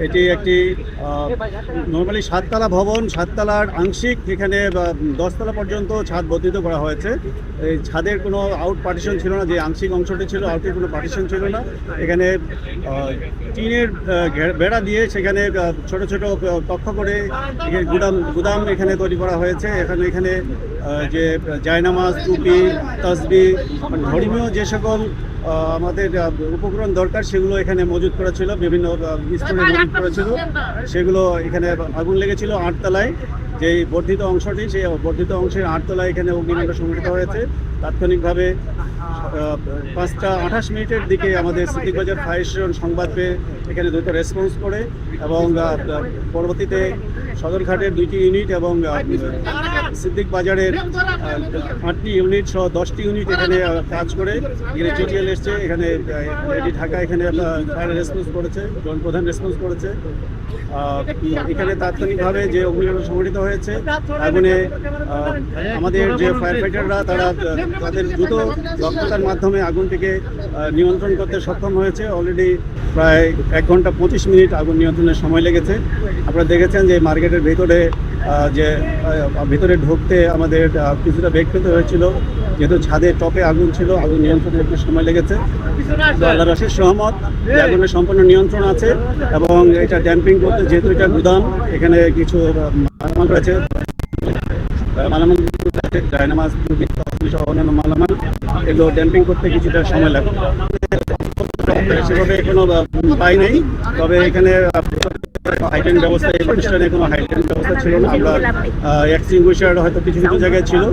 এটি একটি নর্মালি 7তলা ভবন, 7তলার আংশিক এখানে 10তলা পর্যন্ত ছাদ বর্ধিত করা হয়েছে। এই ছাদের কোনো আউট পার্টিশন ছিল না, যে আংশিক অংশটি ছিল আউটের কোনো পার্টিশন ছিল না। এখানে টিনের বেড়া দিয়ে সেখানে ছোট ছোট কক্ষ করে গুদাম এখানে তৈরি করা হয়েছে। এখানে যে জায়নামাজ, টুপি, তাসবি, ধর্মীয় যে সকল আমাদের উপকরণ দরকার সেগুলো এখানে মজুত করা ছিল, বিভিন্ন স্টোরে মজুত করা ছিল। সেগুলো এখানে আগুন লেগেছিল 8তলায়, যেই বর্ধিত অংশটি, সেই বর্ধিত অংশের 8তলায় এখানে অগ্নিকাণ্ড সংঘটিত হয়েছে। তাৎক্ষণিকভাবে 5টা 28 মিনিটের দিকে আমাদের সিদ্দিক বাজার ফায়ার স্টেশন সংবাদ পেয়ে এখানে দ্রুত রেসপন্স করে এবং পরবর্তীতে সদরঘাটের 2টি ইউনিট এবং সিদ্দিক বাজারের 8টি ইউনিট সহ 10টি ইউনিট এখানে কাজ করে এখানে জিটিএল এসছে, এখানে এটি ঢাকা এখানে ফায়ার রেসপন্স করেছে, জন প্রধান রেসপন্স করেছে। এখানে তাৎক্ষণিকভাবে যে অগ্নিকাণ্ড সংঘটিত হয়েছে আগুনে আমাদের যে ফায়ার ফাইটাররা তাদের দ্রুত দক্ষতার মাধ্যমে আগুনটিকে নিয়ন্ত্রণ করতে সক্ষম হয়েছে। অলরেডি প্রায় 1 ঘন্টা 25 মিনিট আগুন নিয়ন্ত্রণের সময় লেগেছে। আপনারা দেখেছেন যে মার্কেটের ভিতরে ঢুকতে আমাদের কিছুটা বেগ পেতে হয়েছিল, যেহেতু ছাদের টপে আগুন ছিল। আগুন নিয়ন্ত্রণে একটু সময় লেগেছে। আল্লাহর অশেষ রহমত, আগুনের সম্পূর্ণ নিয়ন্ত্রণ আছে এবং এটা ড্যাম্পিং করতে, যেহেতু এটা গুদাম, এখানে কিছু মালামাল রয়েছে, জায়নামাজ, অন্যান্য মালামাল, এগুলো ড্যাম্পিং করতে কিছুটা সময় লাগে। সেভাবে কোনো উপায় নেই, তবে এখানে হাইটেন ব্যবস্থা, এই প্রতিষ্ঠানে কোনো হাইটেন ব্যবস্থা ছিল না। আমরা এক্সটিংগুইশার হয়তো কিছু কিছু জায়গায় ছিল।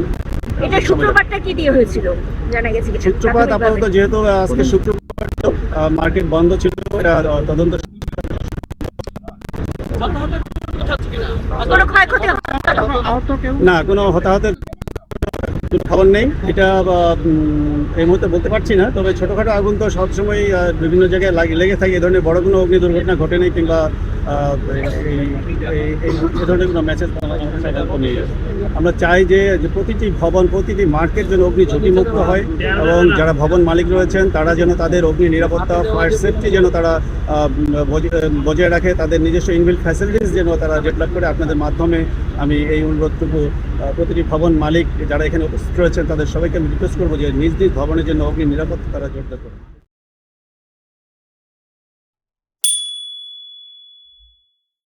এটা সূত্রপাতটা কি দিয়ে হয়েছিল জানা গেছে কি? সূত্রপাত আপাতত, যেহেতু আজকে শুক্রবার মার্কেট বন্ধ ছিল, এটা তদন্ত। না, কোনো হতাহতের খবর নেই। এটা এই মুহূর্তে বলতে পারছি না, তবে ছোটোখাটো আগুন তো সবসময় বিভিন্ন জায়গায় লেগে থাকে। এ ধরনের বড় কোনো অগ্নি দুর্ঘটনা ঘটে নেই, কিংবা এই ধরনের কোনো মেসেজ নেই। আমরা চাই যে প্রতিটি ভবন, প্রতিটি মার্কেট যেন অগ্নি ঝুঁকিমুক্ত হয় এবং যারা ভবন মালিক রয়েছেন তারা যেন তাদের অগ্নি নিরাপত্তা, ফায়ার সেফটি যেন তারা বজায় রাখে, তাদের নিজস্ব ইনবিল্ট ফ্যাসিলিটিস যেন তারা ডেভেলপ করে। আপনাদের মাধ্যমে আমি এই অনুরোধটুকু প্রতিটি ভবন মালিক যারা এখানে উপস্থিত রয়েছেন তাদের সবাইকে আমি রিকোয়েস্ট করবো যে নিজ নিজ ভবনের জন্য অগ্নি নিরাপত্তা তারা জোরদার করুন।